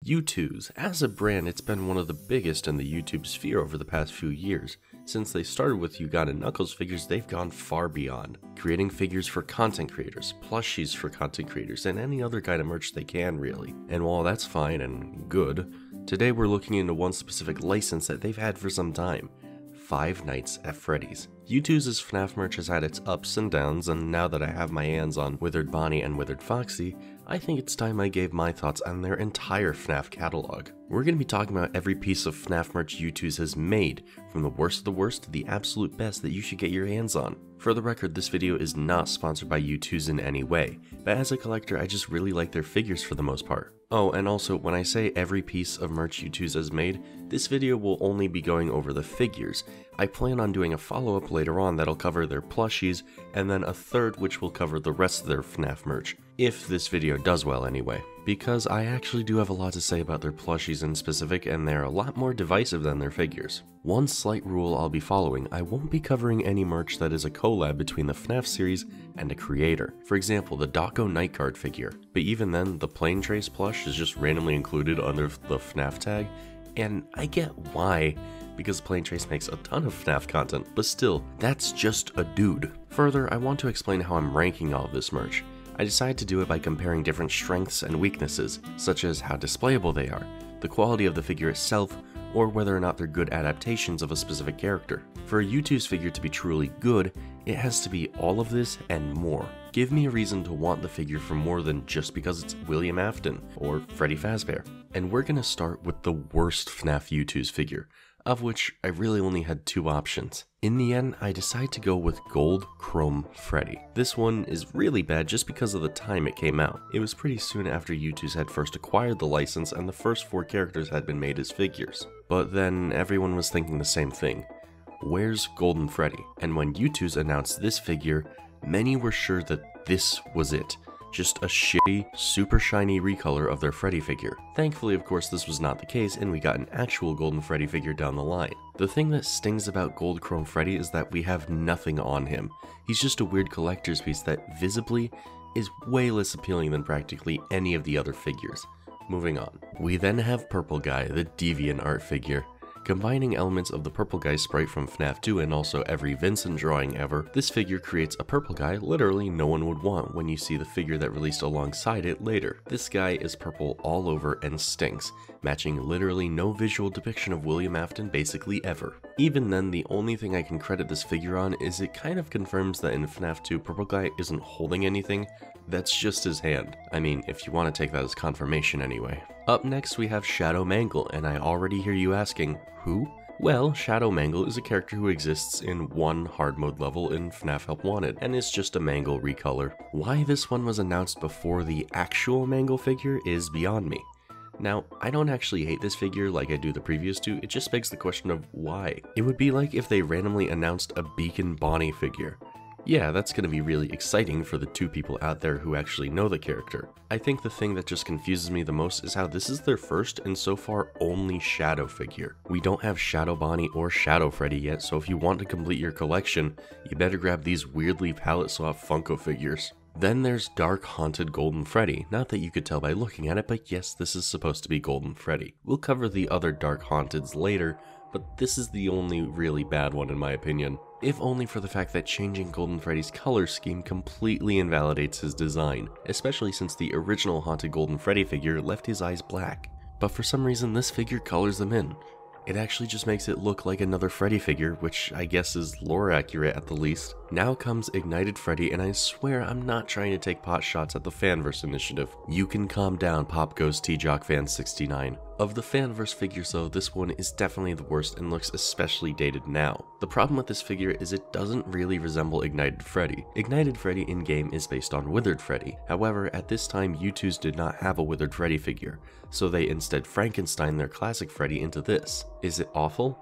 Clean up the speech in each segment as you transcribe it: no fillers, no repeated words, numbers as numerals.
Youtooz. As a brand, it's been one of the biggest in the YouTube sphere over the past few years. Since they started with You Got It Knuckles figures, they've gone far beyond, creating figures for content creators, plushies for content creators, and any other kind of merch they can, really. And while that's fine and good, today we're looking into one specific license that they've had for some time: Five Nights at Freddy's. Youtooz's FNAF merch has had its ups and downs, and now that I have my hands on Withered Bonnie and Withered Foxy, I think it's time I gave my thoughts on their entire FNAF catalog. We're going to be talking about every piece of FNAF merch Youtooz has made, from the worst of the worst to the absolute best that you should get your hands on. For the record, this video is not sponsored by Youtooz in any way, but as a collector I just really like their figures for the most part. Oh, and also, when I say every piece of merch Youtooz has made, this video will only be going over the figures. I plan on doing a follow-up later on that'll cover their plushies, and then a third which will cover the rest of their FNAF merch, if this video does well anyway. Because I actually do have a lot to say about their plushies in specific, and they're a lot more divisive than their figures. One slight rule I'll be following: I won't be covering any merch that is a collab between the FNAF series and a creator. For example, the Dako Night Guard figure. But even then, the Plain Trace plush is just randomly included under the FNAF tag, and I get why, because Plain Trace makes a ton of FNAF content, but still, that's just a dude. Further, I want to explain how I'm ranking all of this merch. I decided to do it by comparing different strengths and weaknesses, such as how displayable they are, the quality of the figure itself, or whether or not they're good adaptations of a specific character. For a Youtooz figure to be truly good, it has to be all of this and more. Give me a reason to want the figure for more than just because it's William Afton or Freddy Fazbear. And we're gonna start with the worst FNAF Youtooz figure, of which I really only had two options. In the end, I decided to go with Gold Chrome Freddy. This one is really bad just because of the time it came out. It was pretty soon after Youtooz had first acquired the license and the first 4 characters had been made as figures. But then everyone was thinking the same thing: where's Golden Freddy? And when Youtooz announced this figure, many were sure that this was it. Just a shitty, super shiny recolor of their Freddy figure. Thankfully, of course, this was not the case, and we got an actual Golden Freddy figure down the line. The thing that stings about Gold Chrome Freddy is that we have nothing on him. He's just a weird collector's piece that visibly is way less appealing than practically any of the other figures. Moving on. We then have Purple Guy, the Deviant art figure. Combining elements of the Purple Guy sprite from FNAF 2 and also every Vincent drawing ever, this figure creates a purple guy literally no one would want when you see the figure that released alongside it later. This guy is purple all over and stinks, matching literally no visual depiction of William Afton basically ever. Even then, the only thing I can credit this figure on is it kind of confirms that in FNAF 2 Purple Guy isn't holding anything, that's just his hand. I mean, if you want to take that as confirmation anyway. Up next we have Shadow Mangle, and I already hear you asking, who? Well, Shadow Mangle is a character who exists in one hard mode level in FNAF Help Wanted, and is just a Mangle recolor. Why this one was announced before the actual Mangle figure is beyond me. Now, I don't actually hate this figure like I do the previous two, it just begs the question of why. It would be like if they randomly announced a Beacon Bonnie figure. Yeah, that's gonna be really exciting for the 2 people out there who actually know the character. I think the thing that just confuses me the most is how this is their first and so far only Shadow figure. We don't have Shadow Bonnie or Shadow Freddy yet, so if you want to complete your collection, you better grab these weirdly palette swap Funko figures. Then there's Dark Haunted Golden Freddy. Not that you could tell by looking at it, but yes, this is supposed to be Golden Freddy. We'll cover the other Dark Haunteds later, but this is the only really bad one in my opinion. If only for the fact that changing Golden Freddy's color scheme completely invalidates his design, especially since the original Haunted Golden Freddy figure left his eyes black. But for some reason this figure colors them in. It actually just makes it look like another Freddy figure, which I guess is lore accurate at the least. Now comes Ignited Freddy, and I swear I'm not trying to take pot shots at the Fanverse initiative. You can calm down, Pop Goes T-Jock Fan 69. Of the Fanverse figures though, this one is definitely the worst and looks especially dated now. The problem with this figure is it doesn't really resemble Ignited Freddy. Ignited Freddy in-game is based on Withered Freddy. However, at this time Youtooz did not have a Withered Freddy figure, so they instead Frankenstein their classic Freddy into this. Is it awful?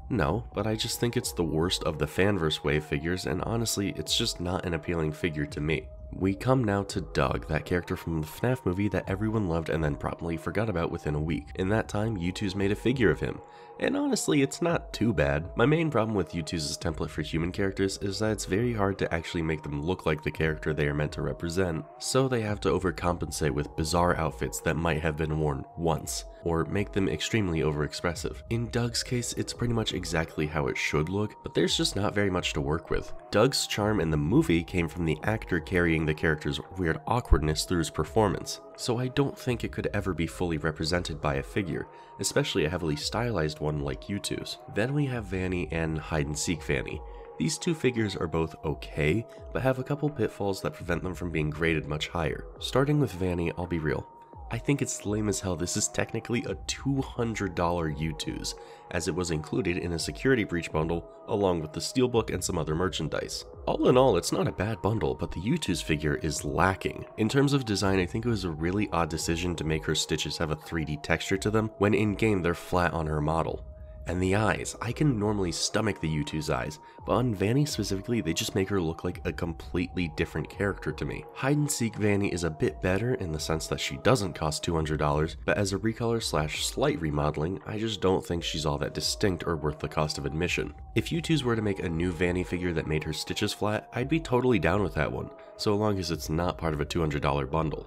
No, but I just think it's the worst of the Fanverse wave figures, and honestly, it's just not an appealing figure to me. We come now to Doug, that character from the FNAF movie that everyone loved and then promptly forgot about within a week. In that time, Youtooz made a figure of him. And honestly, it's not too bad. My main problem with Youtooz's template for human characters is that it's very hard to actually make them look like the character they are meant to represent, so they have to overcompensate with bizarre outfits that might have been worn once, or make them extremely overexpressive. In Doug's case, it's pretty much exactly how it should look, but there's just not very much to work with. Doug's charm in the movie came from the actor carrying the character's weird awkwardness through his performance, so I don't think it could ever be fully represented by a figure, especially a heavily stylized one like Youtooz. Then we have Vanny and hide-and-seek Vanny. These two figures are both okay, but have a couple pitfalls that prevent them from being graded much higher. Starting with Vanny, I'll be real. I think it's lame as hell this is technically a $200 Youtooz, as it was included in a security breach bundle along with the steelbook and some other merchandise. All in all, it's not a bad bundle, but the Youtooz figure is lacking. In terms of design, I think it was a really odd decision to make her stitches have a 3D texture to them, when in game they're flat on her model. And the eyes, I can normally stomach the Youtooz eyes, but on Vanny specifically, they just make her look like a completely different character to me. Hide-and-seek Vanny is a bit better in the sense that she doesn't cost $200, but as a recolor / slight remodeling, I just don't think she's all that distinct or worth the cost of admission. If Youtooz were to make a new Vanny figure that made her stitches flat, I'd be totally down with that one, so long as it's not part of a $200 bundle.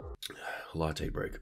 Latte break.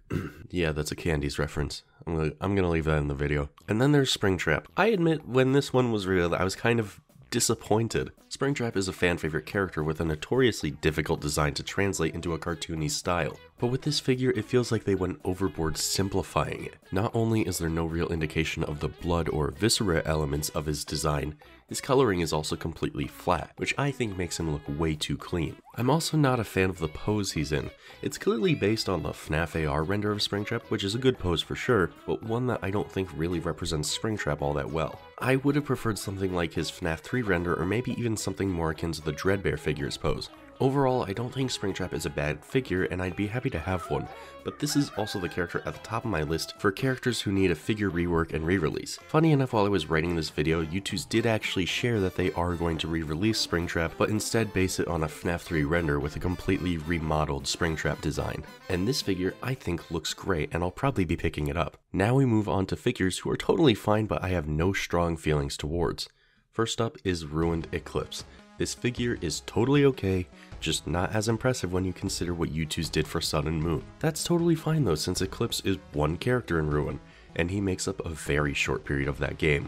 Yeah, that's a Candies reference. I'm gonna leave that in the video. And then there's Springtrap. I admit, when this one was revealed, I was kind of disappointed. Springtrap is a fan favorite character with a notoriously difficult design to translate into a cartoony style. But with this figure, it feels like they went overboard simplifying it. Not only is there no real indication of the blood or viscera elements of his design, his coloring is also completely flat, which I think makes him look way too clean. I'm also not a fan of the pose he's in. It's clearly based on the FNAF AR render of Springtrap, which is a good pose for sure, but one that I don't think really represents Springtrap all that well. I would have preferred something like his FNAF 3 render, or maybe even something more akin to the Dreadbear figure's pose. Overall, I don't think Springtrap is a bad figure, and I'd be happy to have one, but this is also the character at the top of my list for characters who need a figure rework and re-release. Funny enough, while I was writing this video, Youtooz did actually share that they are going to re-release Springtrap, but instead base it on a FNAF 3 render with a completely remodeled Springtrap design. And this figure, I think, looks great, and I'll probably be picking it up. Now we move on to figures who are totally fine, but I have no strong feelings towards. First up is Ruined Eclipse. This figure is totally okay, just not as impressive when you consider what Youtooz did for Sun and Moon. That's totally fine though, since Eclipse is one character in Ruin, and he makes up a very short period of that game.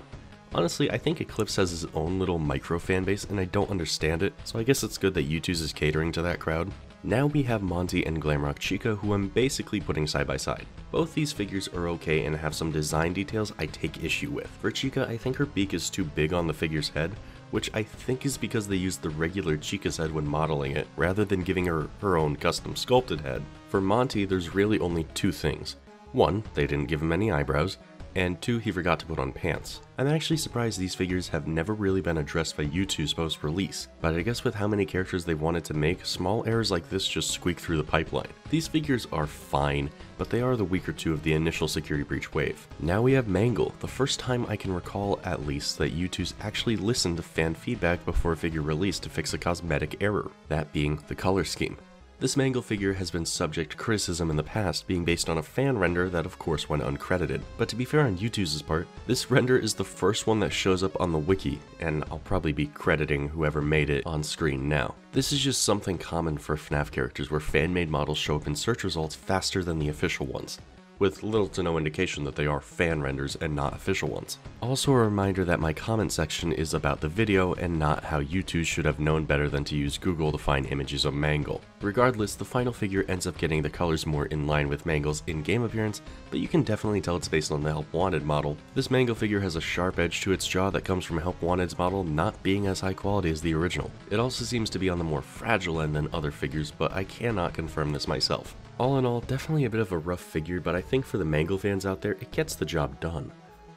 Honestly, I think Eclipse has his own little micro fanbase and I don't understand it, so I guess it's good that Youtooz is catering to that crowd. Now we have Monty and Glamrock Chica, who I'm basically putting side by side. Both these figures are okay and have some design details I take issue with. For Chica, I think her beak is too big on the figure's head, which I think is because they used the regular Chica's head when modeling it, rather than giving her her own custom sculpted head. For Monty, there's really only two things. One, they didn't give him any eyebrows, and two, he forgot to put on pants. I'm actually surprised these figures have never really been addressed by Youtooz post-release, but I guess with how many characters they wanted to make, small errors like this just squeak through the pipeline. These figures are fine, but they are the weaker two of the initial security breach wave. Now we have Mangle, the first time I can recall at least that Youtooz actually listened to fan feedback before a figure release to fix a cosmetic error, that being the color scheme. This Mangle figure has been subject to criticism in the past, being based on a fan render that of course went uncredited. But to be fair on Youtooz's part, this render is the first one that shows up on the wiki, and I'll probably be crediting whoever made it on screen now. This is just something common for FNAF characters where fan-made models show up in search results faster than the official ones, with little to no indication that they are fan renders and not official ones. Also a reminder that my comment section is about the video and not how Youtooz should have known better than to use Google to find images of Mangle. Regardless, the final figure ends up getting the colors more in line with Mangle's in-game appearance, but you can definitely tell it's based on the Help Wanted model. This Mangle figure has a sharp edge to its jaw that comes from Help Wanted's model not being as high quality as the original. It also seems to be on the more fragile end than other figures, but I cannot confirm this myself. All in all, definitely a bit of a rough figure, but I think for the Mangle fans out there, it gets the job done.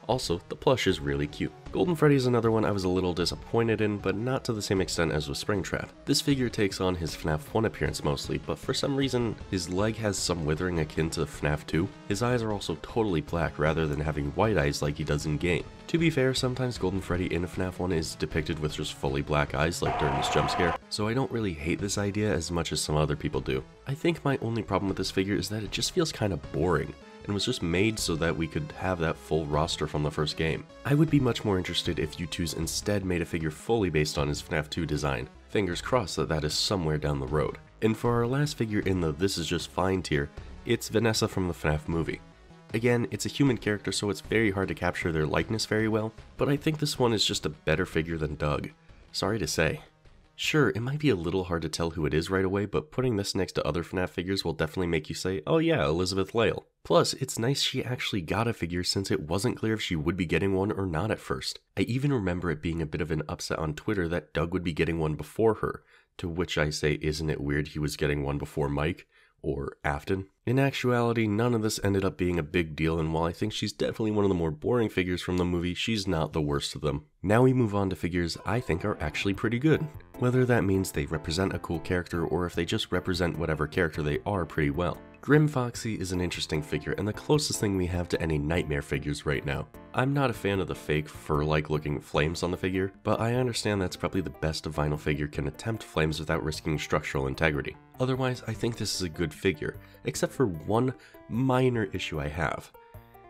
Also, the plush is really cute. Golden Freddy is another one I was a little disappointed in, but not to the same extent as with Springtrap. This figure takes on his FNAF 1 appearance mostly, but for some reason, his leg has some withering akin to FNAF 2. His eyes are also totally black rather than having white eyes like he does in game. To be fair, sometimes Golden Freddy in FNAF 1 is depicted with just fully black eyes like during this jump scare, so I don't really hate this idea as much as some other people do. I think my only problem with this figure is that it just feels kind of boring, and was just made so that we could have that full roster from the first game. I would be much more interested if Youtooz instead made a figure fully based on his FNAF 2 design. Fingers crossed that that is somewhere down the road. And for our last figure in the This Is Just Fine tier, it's Vanessa from the FNAF movie. Again, it's a human character, so it's very hard to capture their likeness very well, but I think this one is just a better figure than Doug. Sorry to say. Sure, it might be a little hard to tell who it is right away, but putting this next to other FNAF figures will definitely make you say, oh yeah, Elizabeth Lale. Plus, it's nice she actually got a figure since it wasn't clear if she would be getting one or not at first. I even remember it being a bit of an upset on Twitter that Doug would be getting one before her, to which I say, isn't it weird he was getting one before Mike? Or Afton. In actuality, none of this ended up being a big deal, and while I think she's definitely one of the more boring figures from the movie, she's not the worst of them. Now we move on to figures I think are actually pretty good. Whether that means they represent a cool character or if they just represent whatever character they are pretty well. Grim Foxy is an interesting figure and the closest thing we have to any Nightmare figures right now. I'm not a fan of the fake fur-like looking flames on the figure, but I understand that's probably the best a vinyl figure can attempt flames without risking structural integrity. Otherwise, I think this is a good figure, except for one minor issue I have.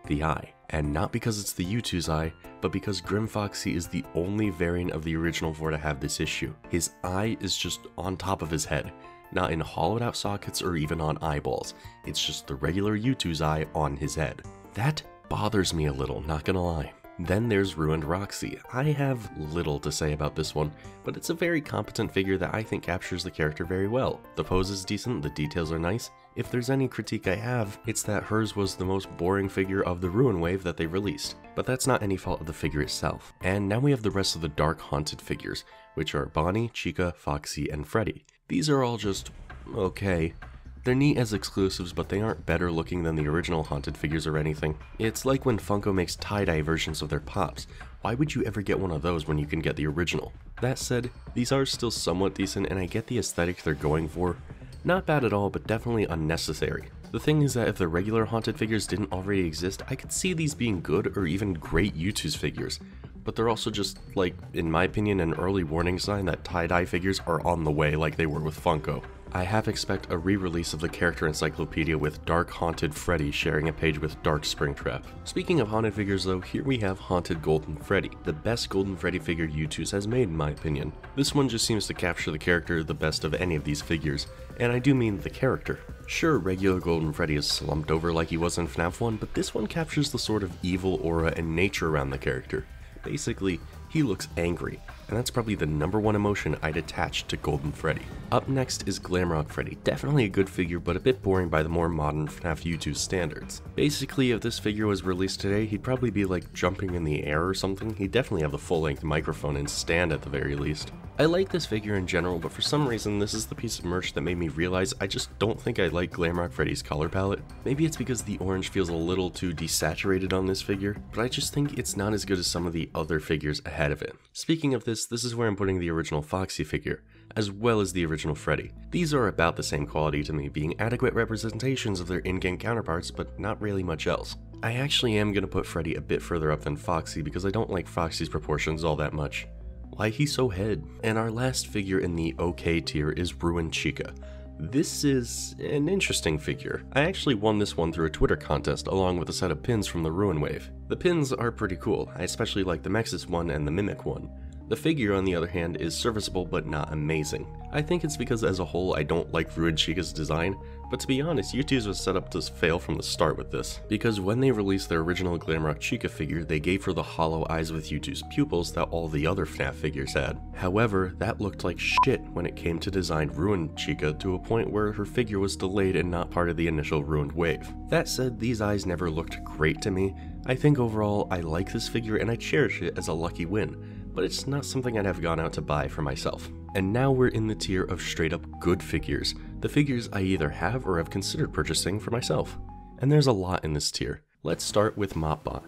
The eye. And not because it's the Youtooz eye, but because Grim Foxy is the only variant of the original 4 to have this issue. His eye is just on top of his head, not in hollowed out sockets or even on eyeballs. It's just the regular Youtooz eye on his head. That bothers me a little, not gonna lie. Then there's Ruined Roxy. I have little to say about this one, but it's a very competent figure that I think captures the character very well. The pose is decent, the details are nice. If there's any critique I have, it's that hers was the most boring figure of the Ruin wave that they released. But that's not any fault of the figure itself. And now we have the rest of the Dark Haunted figures, which are Bonnie, Chica, Foxy, and Freddy. These are all just okay. They're neat as exclusives, but they aren't better looking than the original Haunted figures or anything. It's like when Funko makes tie-dye versions of their Pops. Why would you ever get one of those when you can get the original? That said, these are still somewhat decent and I get the aesthetic they're going for. Not bad at all, but definitely unnecessary. The thing is that if the regular Haunted figures didn't already exist, I could see these being good or even great Youtooz figures. But they're also just, like, in my opinion, an early warning sign that tie-dye figures are on the way like they were with Funko. I half expect a re-release of the character encyclopedia with Dark Haunted Freddy sharing a page with Dark Springtrap. Speaking of haunted figures though, here we have Haunted Golden Freddy, the best Golden Freddy figure Youtooz has made in my opinion. This one just seems to capture the character the best of any of these figures, and I do mean the character. Sure, regular Golden Freddy is slumped over like he was in FNAF 1, but this one captures the sort of evil aura and nature around the character. Basically, he looks angry, and that's probably the #1 emotion I'd attach to Golden Freddy. Up next is Glamrock Freddy, definitely a good figure but a bit boring by the more modern FNAF Youtooz standards. Basically, if this figure was released today, he'd probably be like jumping in the air or something. He'd definitely have the full-length microphone and stand at the very least. I like this figure in general, but for some reason this is the piece of merch that made me realize I just don't think I like Glamrock Freddy's color palette. Maybe it's because the orange feels a little too desaturated on this figure, but I just think it's not as good as some of the other figures ahead of it. Speaking of this is where I'm putting the original Foxy figure, as well as the original Freddy. These are about the same quality to me, being adequate representations of their in-game counterparts, but not really much else. I actually am going to put Freddy a bit further up than Foxy because I don't like Foxy's proportions all that much. Why he's so head. And our last figure in the OK tier is Ruined Chica. This is an interesting figure. I actually won this one through a Twitter contest along with a set of pins from the Ruin wave. The pins are pretty cool, I especially like the Mexis one and the Mimic one. The figure, on the other hand, is serviceable but not amazing. I think it's because as a whole I don't like Ruined Chica's design, but to be honest, Youtooz was set up to fail from the start with this. Because when they released their original Glamrock Chica figure, they gave her the hollow eyes with Youtooz pupils that all the other FNAF figures had. However, that looked like shit when it came to design Ruined Chica to a point where her figure was delayed and not part of the initial Ruined wave. That said, these eyes never looked great to me. I think overall I like this figure and I cherish it as a lucky win, but it's not something I'd have gone out to buy for myself. And now we're in the tier of straight up good figures, the figures I either have or have considered purchasing for myself. And there's a lot in this tier. Let's start with Mopbot.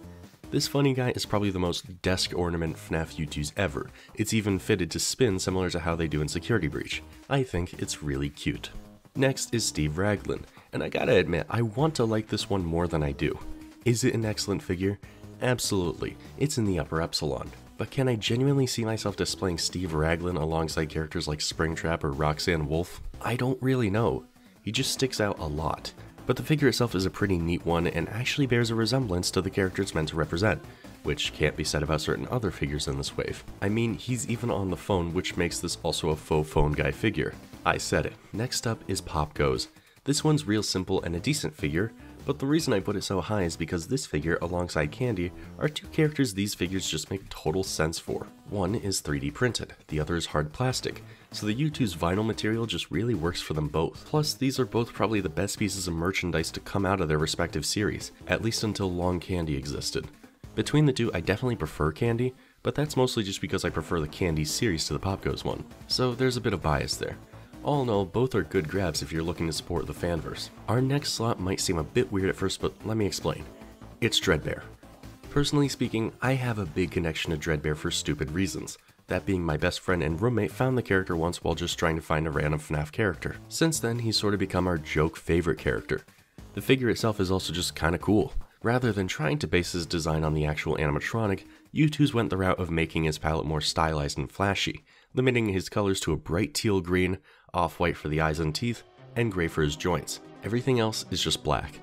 This funny guy is probably the most desk ornament FNAF Youtooz ever. It's even fitted to spin similar to how they do in Security Breach. I think it's really cute. Next is Steve Raglan, and I gotta admit, I want to like this one more than I do. Is it an excellent figure? Absolutely, it's in the upper epsilon. But can I genuinely see myself displaying Steve Raglan alongside characters like Springtrap or Roxanne Wolf? I don't really know. He just sticks out a lot. But the figure itself is a pretty neat one and actually bears a resemblance to the character it's meant to represent, which can't be said about certain other figures in this wave. I mean, he's even on the phone, which makes this also a faux phone guy figure. I said it. Next up is Pop Goes. This one's real simple and a decent figure, but the reason I put it so high is because this figure, alongside Candy, are two characters these figures just make total sense for. One is 3D printed, the other is hard plastic, so the Youtooz vinyl material just really works for them both. Plus, these are both probably the best pieces of merchandise to come out of their respective series, at least until Long Candy existed. Between the two, I definitely prefer Candy, but that's mostly just because I prefer the Candy series to the Pop Goes one, so there's a bit of bias there. All in all, both are good grabs if you're looking to support the fanverse. Our next slot might seem a bit weird at first, but let me explain. It's Dreadbear. Personally speaking, I have a big connection to Dreadbear for stupid reasons. That being my best friend and roommate found the character once while just trying to find a random FNAF character. Since then, he's sort of become our joke favorite character. The figure itself is also just kinda cool. Rather than trying to base his design on the actual animatronic, Youtooz went the route of making his palette more stylized and flashy, limiting his colors to a bright teal green, off-white for the eyes and teeth, and gray for his joints. Everything else is just black.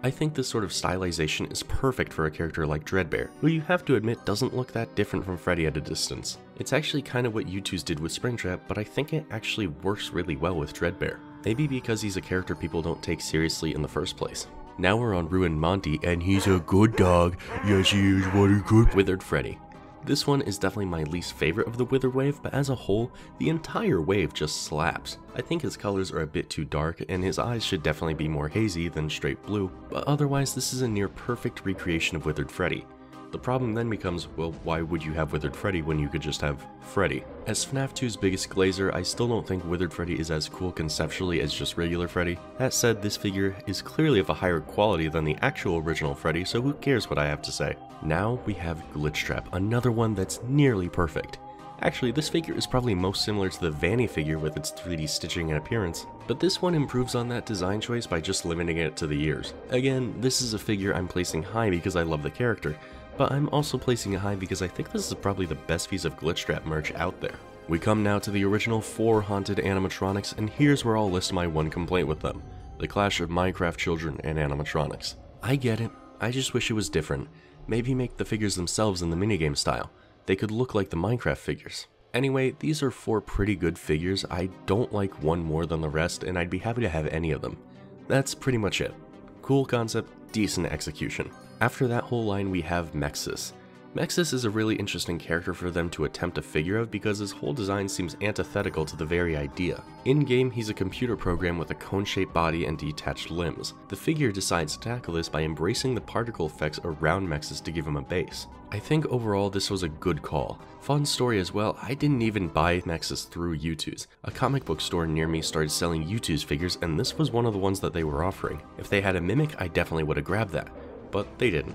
I think this sort of stylization is perfect for a character like Dreadbear, who you have to admit doesn't look that different from Freddy at a distance. It's actually kind of what Youtooz did with Springtrap, but I think it actually works really well with Dreadbear. Maybe because he's a character people don't take seriously in the first place. Now we're on Ruined Monty, and he's a good dog. Yes, he is, what a good Withered Freddy. This one is definitely my least favorite of the Withered wave, but as a whole, the entire wave just slaps. I think his colors are a bit too dark, and his eyes should definitely be more hazy than straight blue, but otherwise this is a near perfect recreation of Withered Freddy. The problem then becomes, well, why would you have Withered Freddy when you could just have Freddy? As FNAF 2's biggest glazer, I still don't think Withered Freddy is as cool conceptually as just regular Freddy. That said, this figure is clearly of a higher quality than the actual original Freddy, so who cares what I have to say. Now we have Glitchtrap, another one that's nearly perfect. Actually, this figure is probably most similar to the Vanny figure with its 3D stitching and appearance, but this one improves on that design choice by just limiting it to the ears. Again, this is a figure I'm placing high because I love the character, but I'm also placing it high because I think this is probably the best piece of Glitchtrap merch out there. We come now to the original 4 haunted animatronics, and here's where I'll list my one complaint with them: the clash of Minecraft children and animatronics. I get it, I just wish it was different. Maybe make the figures themselves in the minigame style. They could look like the Minecraft figures. Anyway, these are 4 pretty good figures. I don't like one more than the rest, and I'd be happy to have any of them. That's pretty much it. Cool concept, decent execution. After that whole line we have Mexus. Mexus is a really interesting character for them to attempt a figure of because his whole design seems antithetical to the very idea. In-game, he's a computer program with a cone-shaped body and detached limbs. The figure decides to tackle this by embracing the particle effects around Mexus to give him a base. I think overall this was a good call. Fun story as well, I didn't even buy Mexus through Youtooz. A comic book store near me started selling Youtooz figures, and this was one of the ones that they were offering. If they had a Mimic, I definitely would have grabbed that, but they didn't.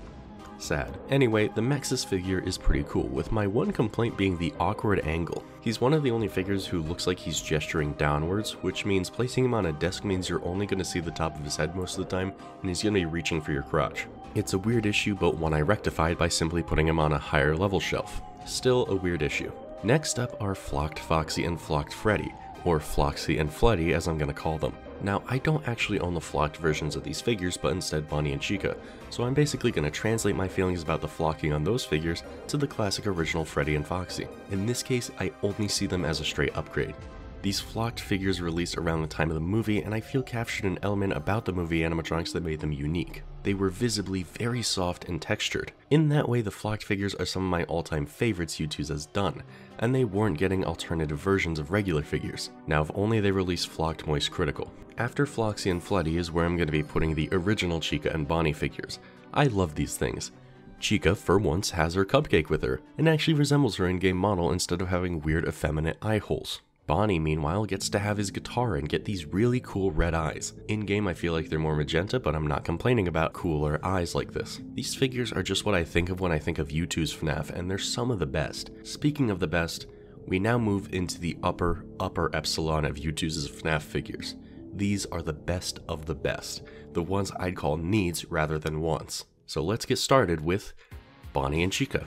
Sad. Anyway, the Mexus figure is pretty cool, with my one complaint being the awkward angle. He's one of the only figures who looks like he's gesturing downwards, which means placing him on a desk means you're only going to see the top of his head most of the time, and he's going to be reaching for your crotch. It's a weird issue, but one I rectified by simply putting him on a higher level shelf. Still a weird issue. Next up are Flocked Foxy and Flocked Freddy, or Floxy and Fleddy as I'm going to call them. Now, I don't actually own the flocked versions of these figures, but instead Bonnie and Chica, so I'm basically going to translate my feelings about the flocking on those figures to the classic original Freddy and Foxy. In this case, I only see them as a straight upgrade. These flocked figures released around the time of the movie, and I feel captured an element about the movie animatronics that made them unique. They were visibly very soft and textured. In that way, the flocked figures are some of my all-time favorites Youtooz has done, and they weren't getting alternative versions of regular figures. Now, if only they released Flocked Moist Critical. After Floxy and Fleddy is where I'm going to be putting the original Chica and Bonnie figures. I love these things. Chica, for once, has her cupcake with her, and actually resembles her in-game model instead of having weird effeminate eye holes. Bonnie, meanwhile, gets to have his guitar and get these really cool red eyes. In-game, I feel like they're more magenta, but I'm not complaining about cooler eyes like this. These figures are just what I think of when I think of Youtooz FNAF, and they're some of the best. Speaking of the best, we now move into the upper epsilon of Youtooz's FNAF figures. These are the best of the best, the ones I'd call needs rather than wants. So let's get started with Bonnie and Chica.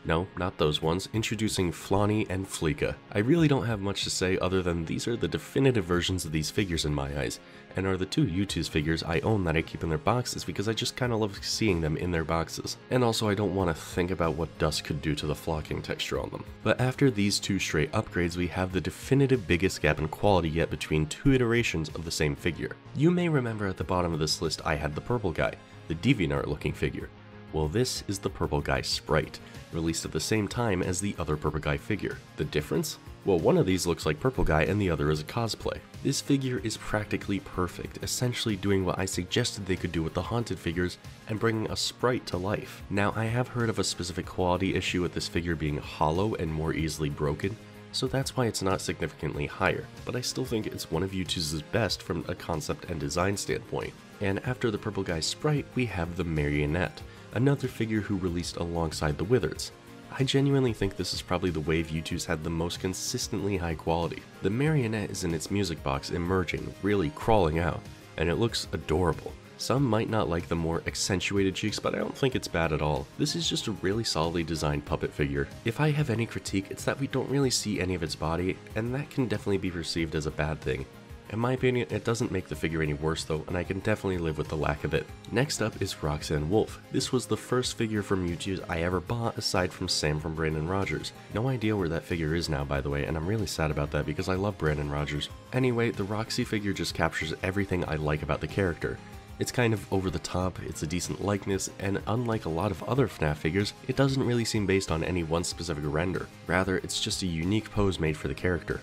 No, not those ones. Introducing Flonnie and Fleeka. I really don't have much to say other than these are the definitive versions of these figures in my eyes, and are the two Youtooz figures I own that I keep in their boxes because I just kinda love seeing them in their boxes. And also I don't want to think about what dust could do to the flocking texture on them. But after these two straight upgrades, we have the definitive biggest gap in quality yet between two iterations of the same figure. You may remember at the bottom of this list I had the purple guy, the DeviantArt looking figure. Well, this is the purple guy sprite, released at the same time as the other purple guy figure. The difference? Well, one of these looks like purple guy and the other is a cosplay. This figure is practically perfect, essentially doing what I suggested they could do with the haunted figures and bringing a sprite to life. Now, I have heard of a specific quality issue with this figure being hollow and more easily broken, so that's why it's not significantly higher, but I still think it's one of Youtooz's best from a concept and design standpoint. And after the purple guy sprite, we have the Marionette, another figure who released alongside the Wizards. I genuinely think this is probably the wave Youtooz had the most consistently high quality. The Marionette is in its music box emerging, really crawling out, and it looks adorable. Some might not like the more accentuated cheeks, but I don't think it's bad at all. This is just a really solidly designed puppet figure. If I have any critique, it's that we don't really see any of its body, and that can definitely be perceived as a bad thing. In my opinion, it doesn't make the figure any worse though, and I can definitely live with the lack of it. Next up is Roxanne Wolf. This was the first figure from Youtooz I ever bought aside from Sam from Brandon Rogers. No idea where that figure is now, by the way, and I'm really sad about that because I love Brandon Rogers. Anyway, the Roxy figure just captures everything I like about the character. It's kind of over the top, it's a decent likeness, and unlike a lot of other FNAF figures, it doesn't really seem based on any one specific render. Rather, it's just a unique pose made for the character.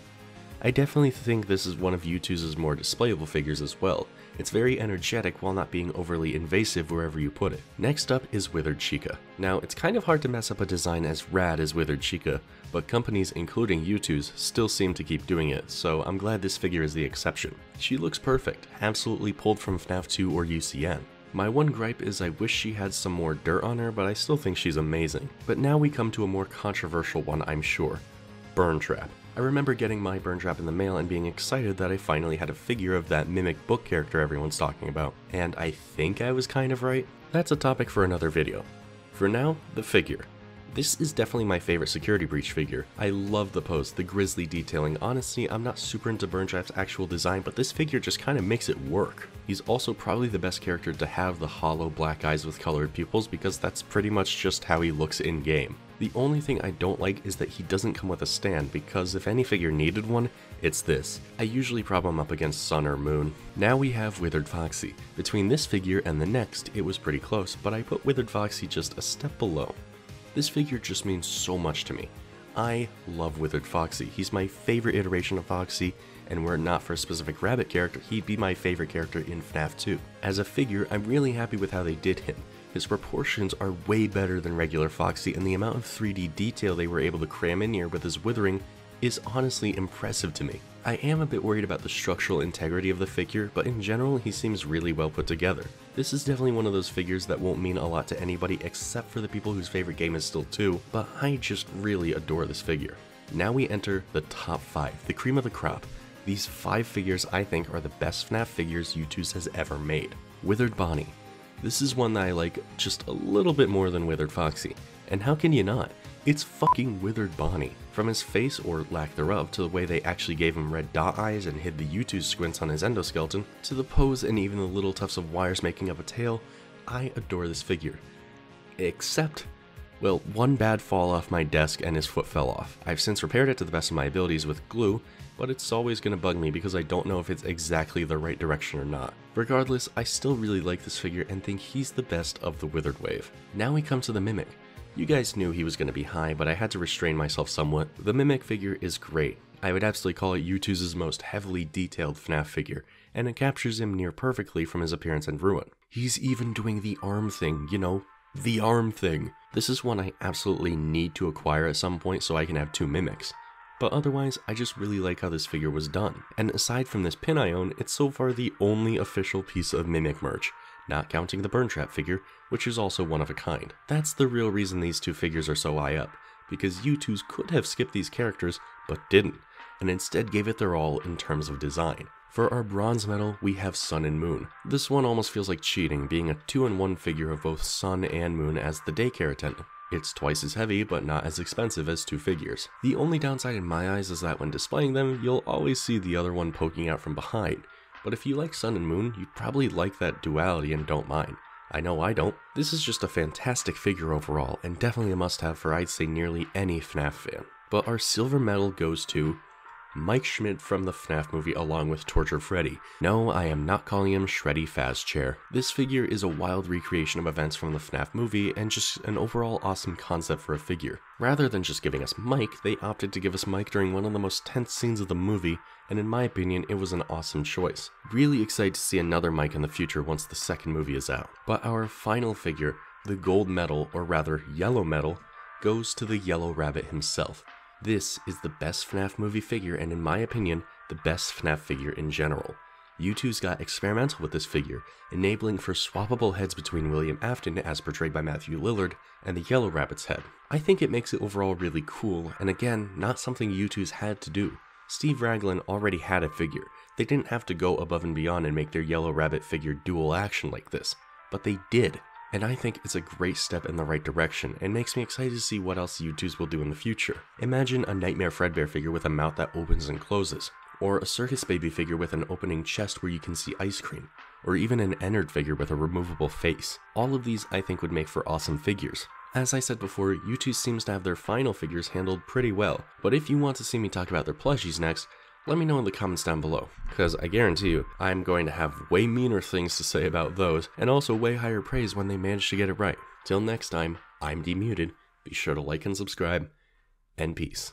I definitely think this is one of Youtooz's more displayable figures as well. It's very energetic while not being overly invasive wherever you put it. Next up is Withered Chica. Now, it's kind of hard to mess up a design as rad as Withered Chica, but companies including Youtooz still seem to keep doing it, so I'm glad this figure is the exception. She looks perfect, absolutely pulled from FNAF 2 or UCN. My one gripe is I wish she had some more dirt on her, but I still think she's amazing. But now we come to a more controversial one, I'm sure. Burn Trap. I remember getting my Burn Trap in the mail and being excited that I finally had a figure of that mimic book character everyone's talking about. And I think I was kind of right. That's a topic for another video. For now, the figure. This is definitely my favorite Security Breach figure. I love the pose, the grisly detailing. Honestly, I'm not super into Burn Trap's actual design, but this figure just kind of makes it work. He's also probably the best character to have the hollow black eyes with colored pupils because that's pretty much just how he looks in game. The only thing I don't like is that he doesn't come with a stand, because if any figure needed one, it's this. I usually prop him up against Sun or Moon. Now we have Withered Foxy. Between this figure and the next, it was pretty close, but I put Withered Foxy just a step below. This figure just means so much to me. I love Withered Foxy. He's my favorite iteration of Foxy, and were it not for a specific rabbit character, he'd be my favorite character in FNAF 2. As a figure, I'm really happy with how they did him. His proportions are way better than regular Foxy, and the amount of 3D detail they were able to cram in here with his withering is honestly impressive to me. I am a bit worried about the structural integrity of the figure, but in general he seems really well put together. This is definitely one of those figures that won't mean a lot to anybody except for the people whose favorite game is still 2, but I just really adore this figure. Now we enter the top 5, the cream of the crop. These 5 figures I think are the best FNAF figures Youtooz has ever made. Withered Bonnie. This is one that I like just a little bit more than Withered Foxy. And how can you not? It's fucking Withered Bonnie. From his face, or lack thereof, to the way they actually gave him red dot eyes and hid the Youtooz squints on his endoskeleton, to the pose and even the little tufts of wires making up a tail, I adore this figure. Except, well, one bad fall off my desk and his foot fell off. I've since repaired it to the best of my abilities with glue, but it's always going to bug me because I don't know if it's exactly the right direction or not. Regardless, I still really like this figure and think he's the best of the Withered wave. Now we come to the Mimic. You guys knew he was going to be high, but I had to restrain myself somewhat. The Mimic figure is great. I would absolutely call it Youtooz's most heavily detailed FNAF figure, and it captures him near perfectly from his appearance in Ruin. He's even doing the arm thing, you know? The arm thing. This is one I absolutely need to acquire at some point so I can have 2 Mimics. but otherwise I just really like how this figure was done. And aside from this pin I own, it's so far the only official piece of Mimic merch, not counting the Burn Trap figure, which is also one of a kind. That's the real reason these two figures are so high up, because Youtooz could have skipped these characters, but didn't, and instead gave it their all in terms of design. For our bronze medal, we have Sun and Moon. This one almost feels like cheating, being a 2-in-1 figure of both Sun and Moon as the daycare attendant. It's twice as heavy, but not as expensive as two figures. The only downside in my eyes is that when displaying them, you'll always see the other one poking out from behind. But if you like Sun and Moon, you'd probably like that duality and don't mind. I know I don't. This is just a fantastic figure overall, and definitely a must-have for I'd say nearly any FNAF fan. But our silver medal goes to Mike Schmidt from the FNAF movie along with Torture Freddy. No, I am not calling him Shreddy Fazchair. This figure is a wild recreation of events from the FNAF movie and just an overall awesome concept for a figure. Rather than just giving us Mike, they opted to give us Mike during one of the most tense scenes of the movie, and in my opinion, it was an awesome choice. Really excited to see another Mike in the future once the second movie is out. But our final figure, the gold medal, or rather yellow medal, goes to the Yellow Rabbit himself. This is the best FNAF movie figure, and in my opinion, the best FNAF figure in general. Youtooz got experimental with this figure, enabling for swappable heads between William Afton, as portrayed by Matthew Lillard, and the Yellow Rabbit's head. I think it makes it overall really cool, and again, not something Youtooz had to do. Steve Raglan already had a figure. They didn't have to go above and beyond and make their Yellow Rabbit figure dual action like this, but they did. And I think it's a great step in the right direction, and makes me excited to see what else Youtooz will do in the future. Imagine a Nightmare Fredbear figure with a mouth that opens and closes, or a Circus Baby figure with an opening chest where you can see ice cream, or even an Ennard figure with a removable face. All of these I think would make for awesome figures. As I said before, Youtooz seems to have their final figures handled pretty well, but if you want to see me talk about their plushies next, let me know in the comments down below, because I guarantee you, I'm going to have way meaner things to say about those, and also way higher praise when they manage to get it right. Till next time, I'm Demuted, be sure to like and subscribe, and peace.